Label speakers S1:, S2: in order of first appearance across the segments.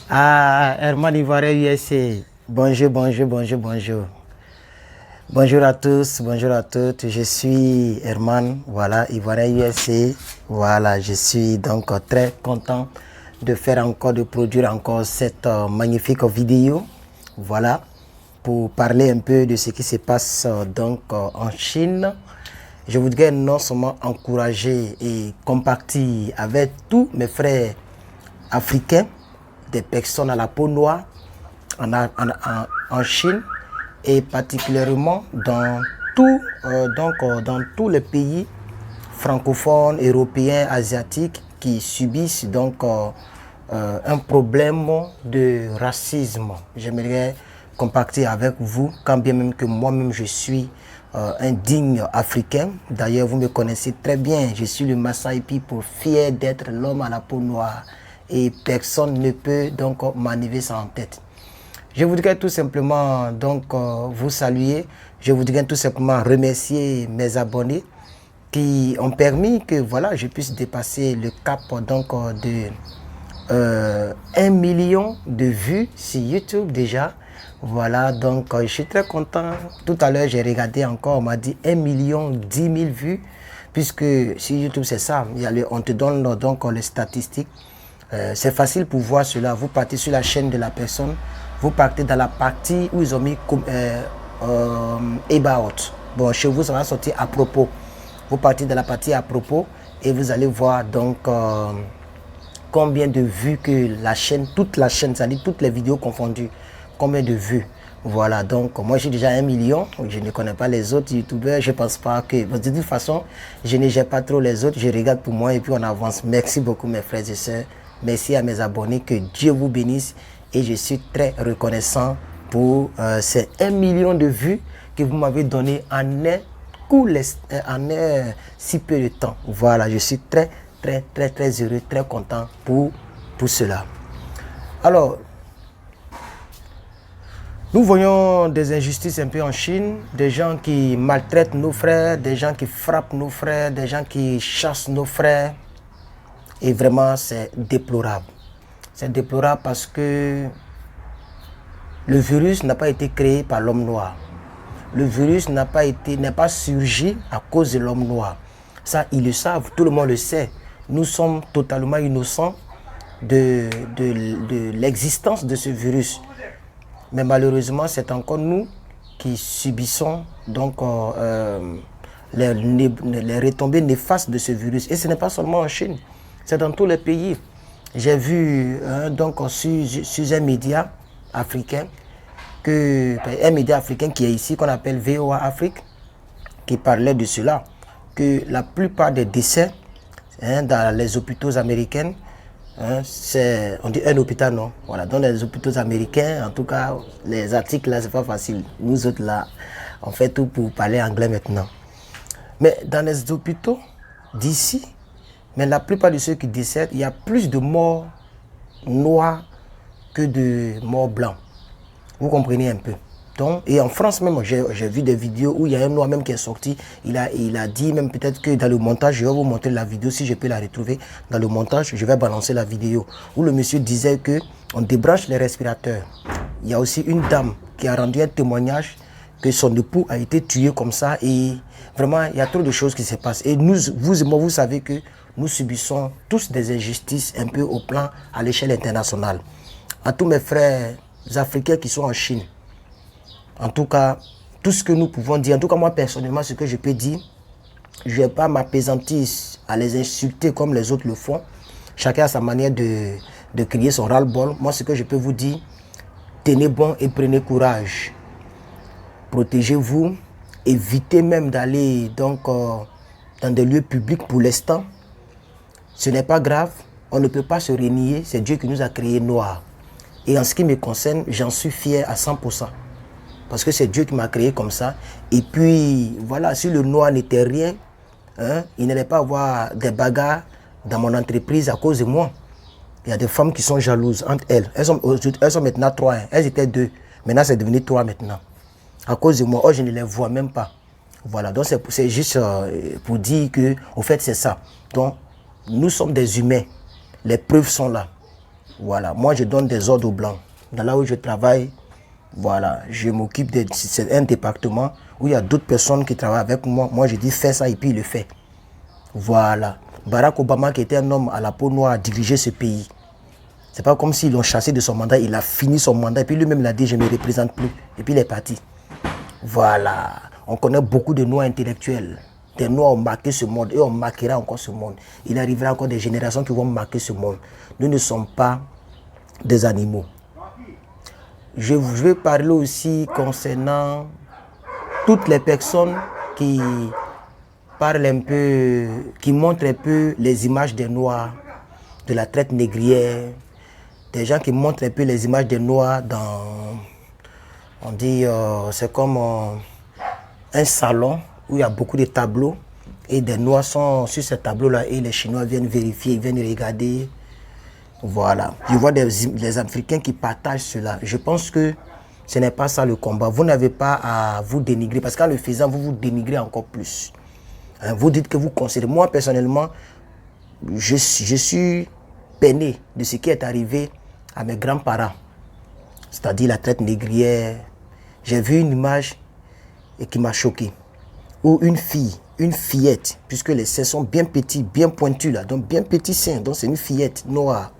S1: Ah, Herman Ivoirien USA. Bonjour, bonjour, bonjour, bonjour. Bonjour à tous, bonjour à toutes. Je suis Herman, voilà, Ivoirien USA. Voilà, je suis donc très content de produire encore cette magnifique vidéo. Voilà, pour parler un peu de ce qui se passe en Chine. Je voudrais non seulement encourager et compatir avec tous mes frères africains, des personnes à la peau noire en Chine et particulièrement dans tous les pays francophones, européens, asiatiques qui subissent un problème de racisme. J'aimerais compacter avec vous, quand bien même que moi-même je suis un digne africain. D'ailleurs, vous me connaissez très bien. Je suis le Maasai People, fier d'être l'homme à la peau noire. Et personne ne peut donc m'enlever ça en tête. Je voudrais tout simplement vous saluer. Je voudrais tout simplement remercier mes abonnés qui ont permis que voilà, je puisse dépasser le cap de 1 million de vues sur YouTube déjà. Voilà, donc je suis très content. Tout à l'heure, j'ai regardé encore, on m'a dit 1 million 10 000 vues. Puisque sur YouTube, c'est ça, on te donne donc les statistiques. C'est facile pour voir cela. Vous partez sur la chaîne de la personne, vous partez dans la partie où ils ont mis About. Bon, chez vous, ça va sortir à propos. Vous partez dans la partie à propos et vous allez voir donc combien de vues que la chaîne, toute la chaîne, c'est-à-dire toutes les vidéos confondues, combien de vues. Voilà, donc moi j'ai déjà 1 million, je ne connais pas les autres youtubeurs, je pense pas que, de toute façon, je ne gère pas trop les autres, je regarde pour moi et puis on avance. Merci beaucoup mes frères et sœurs, merci à mes abonnés, que Dieu vous bénisse et je suis très reconnaissant pour ces 1 million de vues que vous m'avez donné en si peu de temps. Voilà, je suis très heureux, très content pour cela. Alors, nous voyons des injustices un peu en Chine, des gens qui maltraitent nos frères, des gens qui frappent nos frères, des gens qui chassent nos frères. Et vraiment, c'est déplorable. C'est déplorable parce que le virus n'a pas été créé par l'homme noir. Le virus n'est pas surgi à cause de l'homme noir. Ça, ils le savent, tout le monde le sait. Nous sommes totalement innocents de l'existence de ce virus. Mais malheureusement, c'est encore nous qui subissons les retombées néfastes de ce virus. Et ce n'est pas seulement en Chine, c'est dans tous les pays. J'ai vu sur un média africain, un média africain qui est ici, qu'on appelle VOA Afrique, qui parlait de cela, que la plupart des décès dans les hôpitaux américains, on dit un hôpital, non? Voilà, dans les hôpitaux américains, en tout cas, les articles là, c'est pas facile. Nous autres là, on fait tout pour parler anglais maintenant. Mais dans les hôpitaux d'ici, mais la plupart de ceux qui décèdent, il y a plus de morts noirs que de morts blancs. Vous comprenez un peu? Donc, et en France même, j'ai vu des vidéos où il y a un noir même qui est sorti. Il a dit même peut-être que dans le montage, je vais vous montrer la vidéo, si je peux la retrouver. Dans le montage, je vais balancer la vidéo. Où le monsieur disait qu'on débranche les respirateurs. Il y a aussi une dame qui a rendu un témoignage que son époux a été tué comme ça. Et vraiment, il y a trop de choses qui se passent. Et vous et moi, vous savez que nous subissons tous des injustices un peu au plan, à l'échelle internationale. À tous mes frères africains qui sont en Chine, en tout cas, tout ce que nous pouvons dire, en tout cas moi personnellement, ce que je peux dire, je ne vais pas m'appesantir à les insulter comme les autres le font. Chacun a sa manière de crier son ras-le-bol. Moi, ce que je peux vous dire, tenez bon et prenez courage. Protégez-vous, évitez même d'aller dans des lieux publics pour l'instant. Ce n'est pas grave, on ne peut pas se renier, c'est Dieu qui nous a créés noirs. Et en ce qui me concerne, j'en suis fier à 100%. Parce que c'est Dieu qui m'a créé comme ça. Et puis, voilà, si le noir n'était rien, il n'allait pas avoir des bagarres dans mon entreprise à cause de moi. Il y a des femmes qui sont jalouses entre elles. Elles sont maintenant 3. Elles étaient 2. Maintenant, c'est devenu 3 maintenant. À cause de moi, je ne les vois même pas. Voilà, donc c'est juste pour dire que, au fait, c'est ça. Donc, Nous sommes des humains. Les preuves sont là. Voilà. Moi, je donne des ordres aux Blancs. Dans là où je travaille, voilà, je m'occupe de... C'est un département où il y a d'autres personnes qui travaillent avec moi. Moi, je dis fais ça et puis il le fait. Voilà. Barack Obama, qui était un homme à la peau noire, a dirigé ce pays. C'est pas comme s'ils l'ont chassé de son mandat. Il a fini son mandat et puis lui-même il a dit je ne me représente plus. Et puis il est parti. Voilà. On connaît beaucoup de Noirs intellectuels. Des Noirs ont marqué ce monde et on marquera encore ce monde. Il arrivera encore des générations qui vont marquer ce monde. Nous ne sommes pas des animaux. Je vais parler aussi concernant toutes les personnes qui parlent un peu, qui montrent un peu les images des Noirs, de la traite négrière, des gens qui montrent un peu les images des Noirs dans, on dit, c'est comme un salon où il y a beaucoup de tableaux et des Noirs sont sur ces tableaux-là et les Chinois viennent vérifier, ils viennent regarder. Voilà. Je vois des Africains qui partagent cela. Je pense que ce n'est pas ça le combat. Vous n'avez pas à vous dénigrer parce qu'en le faisant, vous vous dénigrez encore plus. Hein, vous dites que vous considérez. Moi, personnellement, je suis peiné de ce qui est arrivé à mes grands-parents. C'est-à-dire la traite négrière. J'ai vu une image et qui m'a choqué. Où une fillette, puisque les seins sont bien petits, bien pointus là, donc bien petits seins, donc c'est une fillette noire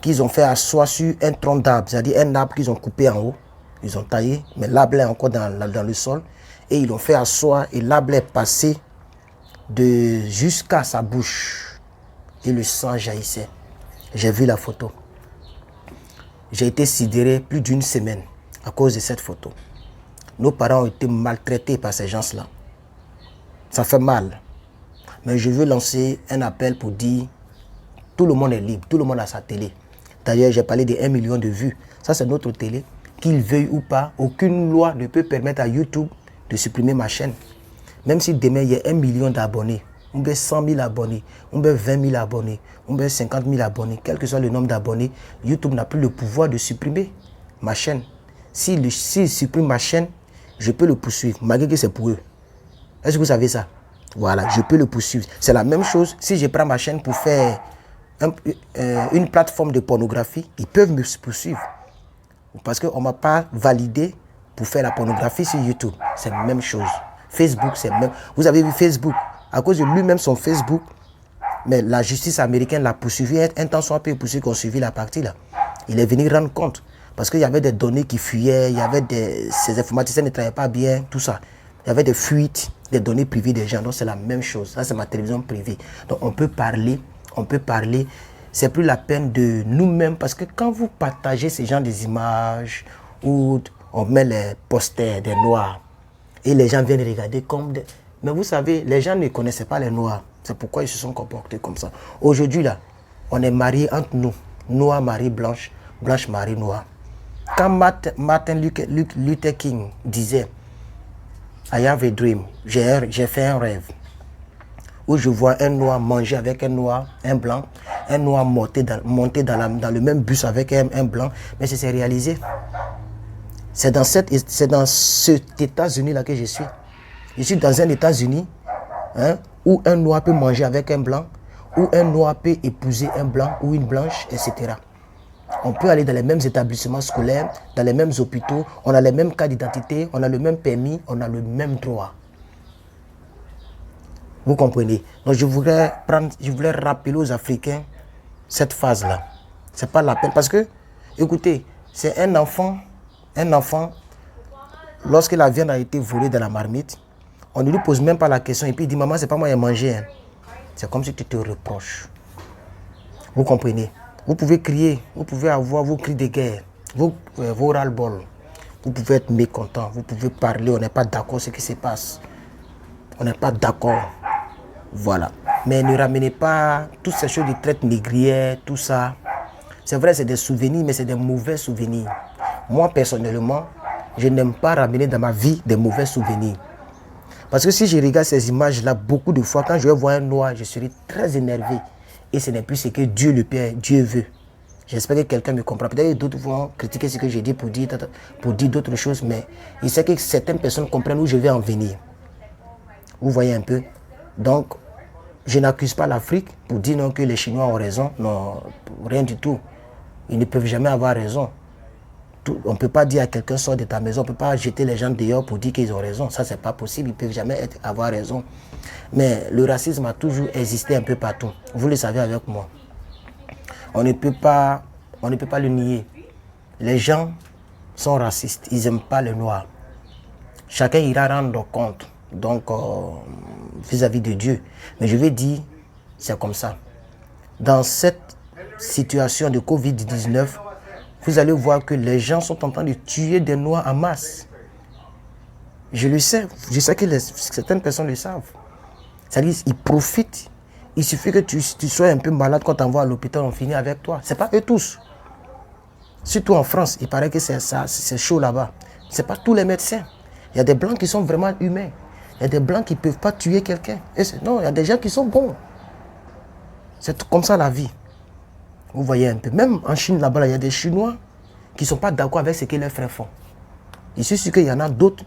S1: qu'ils ont fait asseoir sur un tronc d'arbre, c'est-à-dire un arbre qu'ils ont coupé en haut, ils ont taillé, mais l'arbre est encore dans le sol, et ils l'ont fait asseoir, et l'arbre est passé jusqu'à sa bouche, et le sang jaillissait. J'ai vu la photo. J'ai été sidéré plus d'une semaine à cause de cette photo. Nos parents ont été maltraités par ces gens-là. Ça fait mal. Mais je veux lancer un appel pour dire tout le monde est libre, tout le monde a sa télé. D'ailleurs, j'ai parlé de 1 million de vues. Ça, c'est notre télé. Qu'il veuille ou pas, aucune loi ne peut permettre à YouTube de supprimer ma chaîne. Même si demain, il y a 1 million d'abonnés, on veut 100 000 abonnés, on veut 20 000 abonnés, on veut 50 000 abonnés, quel que soit le nombre d'abonnés, YouTube n'a plus le pouvoir de supprimer ma chaîne. S'il supprime ma chaîne, je peux le poursuivre, malgré que c'est pour eux. Est-ce que vous savez ça? Voilà, je peux le poursuivre. C'est la même chose si je prends ma chaîne pour faire une plateforme de pornographie, ils peuvent me poursuivre. Parce qu'on ne m'a pas validé pour faire la pornographie sur YouTube. C'est la même chose. Facebook, c'est même. Vous avez vu Facebook, à cause de lui-même son Facebook, mais la justice américaine l'a poursuivi, un temps soit peu poursuivi qu'on suivi la partie là. Il est venu rendre compte. Parce qu'il y avait des données qui fuyaient, il y avait ces informaticiens ne travaillaient pas bien, tout ça. Il y avait des fuites, des données privées des gens. Donc c'est la même chose. Ça, c'est ma télévision privée. Donc on peut parler. C'est plus la peine de nous-mêmes. Parce que quand vous partagez ces gens des images, où on met les posters des Noirs, et les gens viennent regarder comme des... Mais vous savez, les gens ne connaissaient pas les Noirs. C'est pourquoi ils se sont comportés comme ça. Aujourd'hui, là, on est mariés entre nous. Noir, Marie, Blanche, Blanche, Marie, Noir. Quand Martin Luther King disait « I have a dream », j'ai fait un rêve, où je vois un Noir manger avec un Noir, un Blanc, un Noir monter dans le même bus avec un Blanc, mais c'est réalisé. C'est dans cet États-Unis-là que je suis. Je suis dans un États-Unis où un Noir peut manger avec un Blanc, où un Noir peut épouser un Blanc ou une Blanche, etc. On peut aller dans les mêmes établissements scolaires, dans les mêmes hôpitaux, on a les mêmes cas d'identité, on a le même permis, on a le même droit. Vous comprenez? Donc je voulais rappeler aux Africains cette phase-là. C'est pas la peine. Parce que, écoutez, c'est un enfant, lorsque la viande a été volée dans la marmite, on ne lui pose même pas la question et puis il dit, maman, c'est pas moi qui ai mangé. Hein. C'est comme si tu te reproches. Vous comprenez? Vous pouvez crier, vous pouvez avoir vos cris de guerre, vos ras-le-bol. Vous pouvez être mécontent, vous pouvez parler, on n'est pas d'accord ce qui se passe. On n'est pas d'accord. Voilà. Mais ne ramenez pas toutes ces choses de traite négrière, tout ça. C'est vrai, c'est des souvenirs, mais c'est des mauvais souvenirs. Moi, personnellement, je n'aime pas ramener dans ma vie des mauvais souvenirs. Parce que si je regarde ces images-là, beaucoup de fois, quand je vais voir un Noir, je serai très énervé. Et ce n'est plus ce que Dieu le Père, Dieu veut. J'espère que quelqu'un me comprend. Peut-être que d'autres vont critiquer ce que j'ai dit pour dire d'autres choses, mais il sait que certaines personnes comprennent où je vais en venir. Vous voyez un peu. Donc, Je n'accuse pas l'Afrique pour dire non que les Chinois ont raison. Non, rien du tout. Ils ne peuvent jamais avoir raison. On ne peut pas dire à quelqu'un sort de ta maison, on ne peut pas jeter les gens dehors pour dire qu'ils ont raison. Ça, c'est pas possible. Ils ne peuvent jamais avoir raison. Mais le racisme a toujours existé un peu partout. Vous le savez avec moi. On ne peut pas le nier. Les gens sont racistes. Ils n'aiment pas les Noirs. Chacun ira rendre compte. Donc, vis-à-vis de Dieu. Mais je vais dire, c'est comme ça. Dans cette situation de Covid-19, vous allez voir que les gens sont en train de tuer des Noirs en masse. Je le sais. Je sais que certaines personnes le savent. C'est-à-dire, ils profitent. Il suffit que tu sois un peu malade quand tu t'envoies à l'hôpital, on finit avec toi. Ce n'est pas eux tous. Surtout en France, il paraît que c'est chaud là-bas. Ce n'est pas tous les médecins. Il y a des Blancs qui sont vraiment humains. Il y a des Blancs qui ne peuvent pas tuer quelqu'un. Non, il y a des gens qui sont bons. C'est comme ça la vie. Vous voyez un peu. Même en Chine, là-bas, il y a des Chinois qui ne sont pas d'accord avec ce que leurs frères font. Je suis sûr qu'il y en a d'autres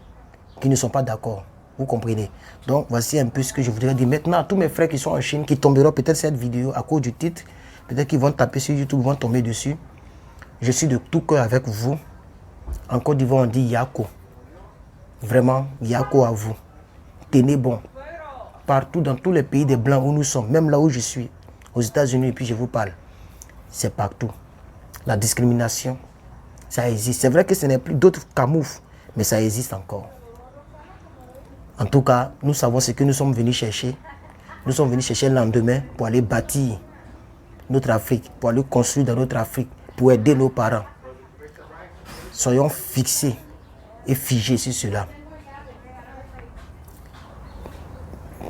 S1: qui ne sont pas d'accord. Vous comprenez? Donc, voici un peu ce que je voudrais dire. Maintenant, à tous mes frères qui sont en Chine, qui tomberont peut-être cette vidéo à cause du titre, peut-être qu'ils vont taper sur YouTube, vont tomber dessus. Je suis de tout cœur avec vous. En Côte d'Ivoire, on dit Yako. Vraiment, Yako à vous. Tenez bon. Partout, dans tous les pays des Blancs où nous sommes, même là où je suis, aux États-Unis, et puis je vous parle, c'est partout. La discrimination, ça existe. C'est vrai que ce n'est plus d'autres camoufles, mais ça existe encore. En tout cas, nous savons ce que nous sommes venus chercher. Nous sommes venus chercher le lendemain pour aller bâtir notre Afrique, pour aller construire dans notre Afrique, pour aider nos parents. Soyons fixés et figés sur cela.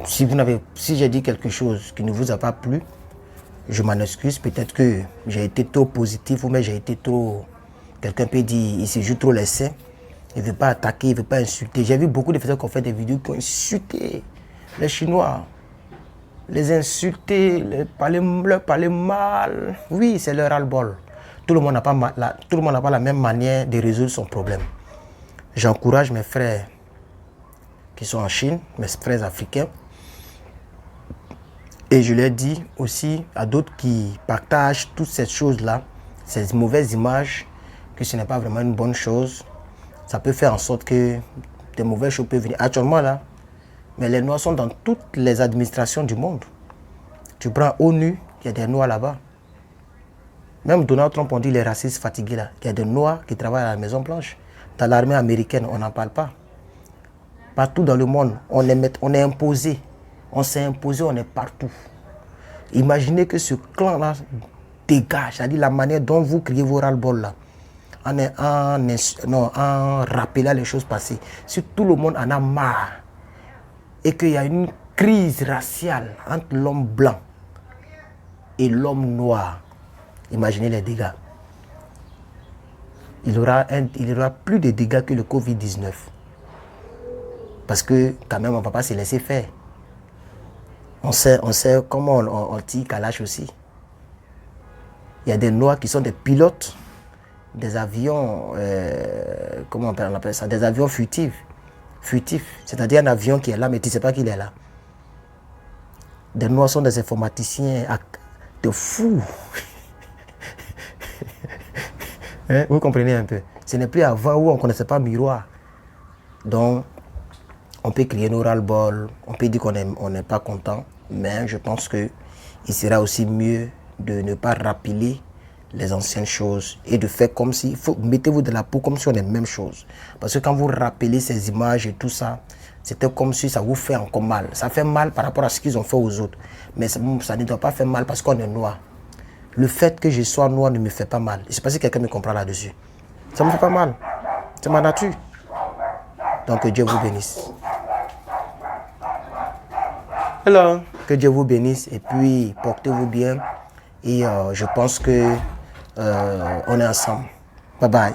S1: Si j'ai dit quelque chose qui ne vous a pas plu, je m'en excuse. Peut-être que j'ai été trop positif ou même j'ai été trop... Quelqu'un peut dire, il se joue trop les seins. Il ne veut pas attaquer, il ne veut pas insulter. J'ai vu beaucoup de personnes qui ont fait des vidéos qui ont insulté les Chinois. Les insulter, leur parler mal. Oui, c'est leur ras-le-bol. Tout le monde n'a pas la même manière de résoudre son problème. J'encourage mes frères qui sont en Chine, mes frères africains. Et je leur dis aussi à d'autres qui partagent toutes ces choses-là, ces mauvaises images, que ce n'est pas vraiment une bonne chose. Ça peut faire en sorte que des mauvaises choses peuvent venir. Actuellement là, mais les Noirs sont dans toutes les administrations du monde. Tu prends ONU, il y a des Noirs là-bas. Même Donald Trump, on dit les racistes fatigués là. Il y a des Noirs qui travaillent à la Maison Blanche. Dans l'armée américaine, on n'en parle pas. Partout dans le monde, on est imposé. On s'est imposé, on est partout. Imaginez que ce clan-là dégage, c'est-à-dire la manière dont vous criez vos ras-le-bol là. En rappelant les choses passées. Si tout le monde en a marre et qu'il y a une crise raciale entre l'homme blanc et l'homme noir, imaginez les dégâts. Il y aura plus de dégâts que le Covid-19. Parce que quand même, on ne va pas se laisser faire. On sait comment on tire Kalash aussi. Il y a des Noirs qui sont des pilotes des avions, comment on appelle ça, des avions furtifs. C'est-à-dire un avion qui est là, mais tu ne sais pas qu'il est là. Des Noirs sont des informaticiens de fous. Hein? Vous comprenez un peu. Ce n'est plus avant où on ne connaissait pas miroir. Donc, on peut crier nos ras-le-bol, on peut dire qu'on n'est pas content, mais je pense qu'il sera aussi mieux de ne pas rappeler les anciennes choses et de faire comme si, mettez-vous de la peau comme si on est la même chose. Parce que quand vous rappelez ces images et tout ça, c'était comme si ça vous fait encore mal. Ça fait mal par rapport à ce qu'ils ont fait aux autres. Mais ça ne doit pas faire mal parce qu'on est noir. Le fait que je sois noir ne me fait pas mal. Je ne sais pas si quelqu'un me comprend là-dessus. Ça ne me fait pas mal. C'est ma nature. Donc que Dieu vous bénisse. Alors, que Dieu vous bénisse et puis portez-vous bien. Et je pense que on est ensemble. Bye bye.